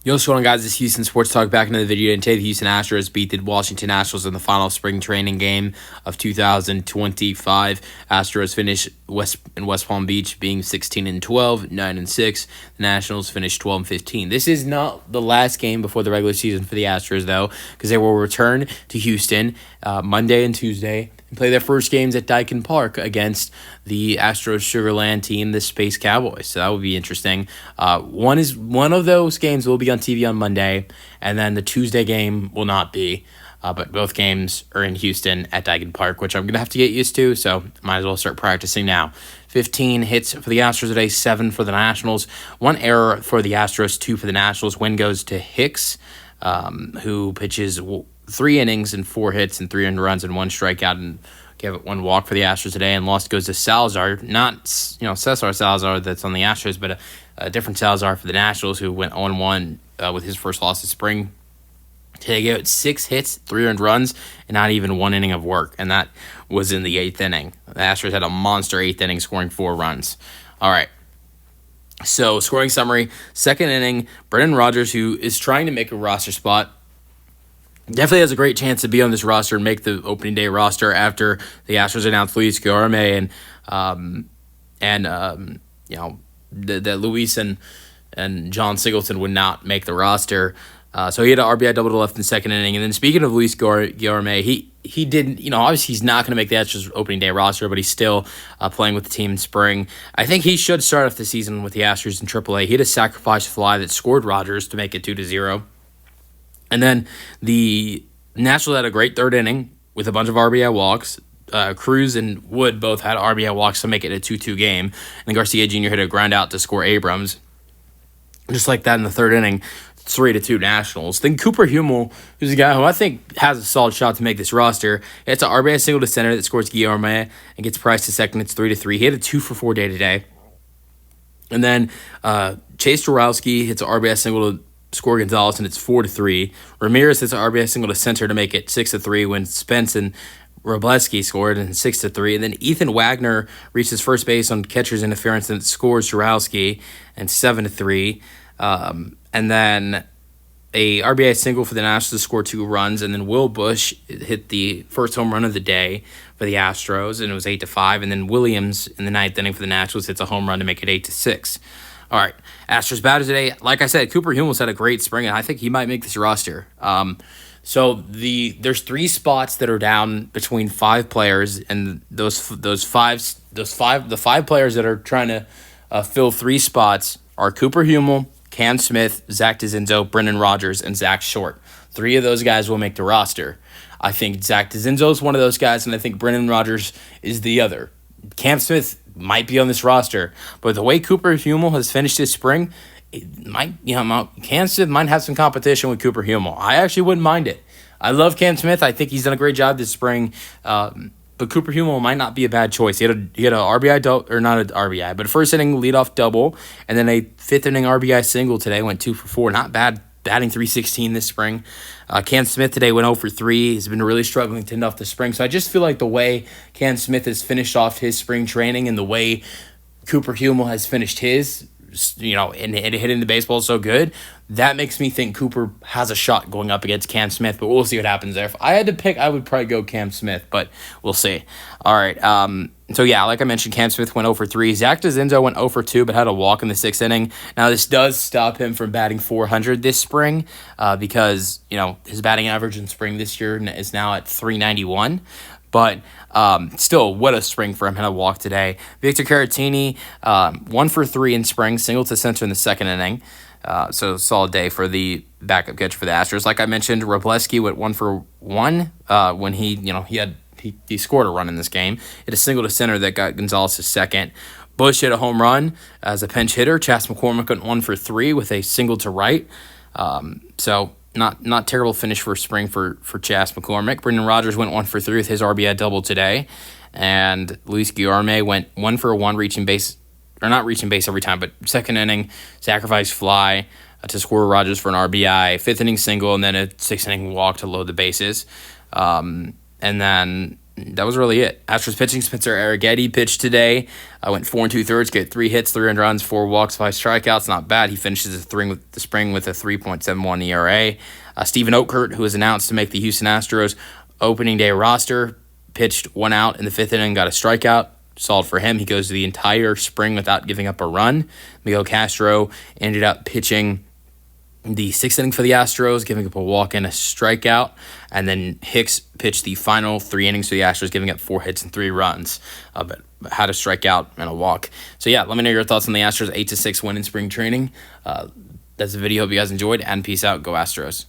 Yo, what's going on, guys? It's Houston Sports Talk back into the video. And today, the Houston Astros beat the Washington Nationals in the final spring training game of 2025. Astros finished in West Palm Beach being 16-12, 9-6. The Nationals finished 12-15. This is not the last game before the regular season for the Astros, though, because they will return to Houston Monday and Tuesday and play their first games at Dyken Park against the Astros Sugarland team, the Space Cowboys. So that would be interesting. One of those games will be on TV on Monday, and then the Tuesday game will not be. But both games are in Houston at Dyken Park, which I'm going to have to get used to, so might as well start practicing now. 15 hits for the Astros today, 7 for the Nationals. 1 error for the Astros, 2 for the Nationals. Win goes to Hicks, who pitches 3 innings and 4 hits and 3 earned runs and 1 strikeout and gave it 1 walk for the Astros today. And loss goes to Salazar, not Cesar Salazar that's on the Astros, but a different Salazar for the Nationals, who went 0-1 with his first loss of spring. Today gave it 6 hits, 3 earned runs, and not even 1 inning of work, and that was in the 8th inning. The Astros had a monster 8th inning, scoring 4 runs. All right. So, scoring summary, 2nd inning, Rodgers, who is trying to make a roster spot, definitely has a great chance to be on this roster and make the opening day roster after the Astros announced Luis Guillorme that Luis and John Singleton would not make the roster. So he had an RBI double to left in the 2nd inning. And then speaking of Luis Guillorme, he didn't, obviously he's not going to make the Astros opening day roster, but he's still playing with the team in spring. I think he should start off the season with the Astros in AAA. He had a sacrifice fly that scored Rodgers to make it 2-0. And then the Nationals had a great 3rd inning with a bunch of RBI walks. Cruz and Wood both had RBI walks to make it a 2-2 game. And then Garcia Jr. hit a ground out to score Abrams. Just like that in the 3rd inning, 3-2 Nationals. Then Cooper Hummel, who's a guy who I think has a solid shot to make this roster. It's an RBI single to center that scores Guillorme and gets Price to second. It's 3-3. He had a 2-for-4 day today. And then Chase Dorowski hits an RBI single to score Gonzalez, and it's 4-3. Ramirez hits an RBI single to center to make it 6-3 when Spence and Robleski scored, and 6-3. And then Ethan Wagner reaches first base on catcher's interference and scores Dorowski, and 7-3. And then a RBI single for the Nationals to score 2 runs, and then Will Bush hit the first home run of the day for the Astros, and it was 8-5. And then Williams in the 9th inning for the Nationals hits a home run to make it 8-6. All right, Astros batter today. Like I said, Cooper Hummel's had a great spring, and I think he might make this roster. So there's 3 spots that are down between 5 players, and the 5 players that are trying to fill 3 spots are Cooper Hummel, Cam Smith, Zach DeZinzo, Brendan Rodgers, and Zach Short. 3 of those guys will make the roster. I think Zach DeZinzo is one of those guys, and I think Brendan Rodgers is the other. Cam Smith might be on this roster, but the way Cooper Hummel has finished this spring, Cam Smith might have some competition with Cooper Hummel. I actually wouldn't mind it. I love Cam Smith. I think he's done a great job this spring, but Cooper Hummel might not be a bad choice. He had a RBI, or not an RBI, but a first inning leadoff double, and then a 5th inning RBI single today, went 2-for-4. Not bad, batting .316 this spring. Cam Smith today went 0-for-3. He's been really struggling to end off the spring. So I just feel like the way Cam Smith has finished off his spring training and the way Cooper Hummel has finished his, and hitting the baseball so good, that makes me think Cooper has a shot going up against Cam Smith, but we'll see what happens there. If I had to pick, I would probably go Cam Smith, but we'll see. All right, so yeah, like I mentioned, Cam Smith went 0-for-3. Zach DeZinzo went 0-for-2, but had a walk in the 6th inning. Now, this does stop him from batting .400 this spring because, his batting average in spring this year is now at .391. But still, what a spring for him. Had a walk today. Victor Caratini, 1-for-3 in spring, single to center in the 2nd inning. So solid day for the backup catcher for the Astros. Like I mentioned, Robleski went 1-for-1 when he scored a run in this game. Hit a single to center that got Gonzalez to second. Bush hit a home run as a pinch hitter. Chas McCormick went 1-for-3 with a single to right. So not terrible finish for spring for Chas McCormick. Brendan Rodgers went 1-for-3 with his RBI double today. And Luis Guillorme went 1-for-1 reaching base, or not reaching base every time, but 2nd inning sacrifice fly to score Rodgers for an RBI, 5th inning single, and then a 6th inning walk to load the bases. And then that was really it. Astros pitching, Spencer Arrighetti pitched today. Went 4 and 2/3, get 3 hits, 3 earned runs, 4 walks, 5 strikeouts. Not bad. He finishes the spring with a 3.71 ERA. Steven Oatkert, who was announced to make the Houston Astros opening day roster, pitched 1 out in the 5th inning, got a strikeout. Solid for him. He goes the entire spring without giving up a run. Miguel Castro ended up pitching the 6th inning for the Astros, giving up a walk and a strikeout. And then Hicks pitched the final 3 innings for the Astros, giving up 4 hits and 3 runs, but had a strikeout and a walk. So yeah, let me know your thoughts on the Astros 8-6 win in spring training. That's the video. Hope you guys enjoyed, and peace out. Go Astros.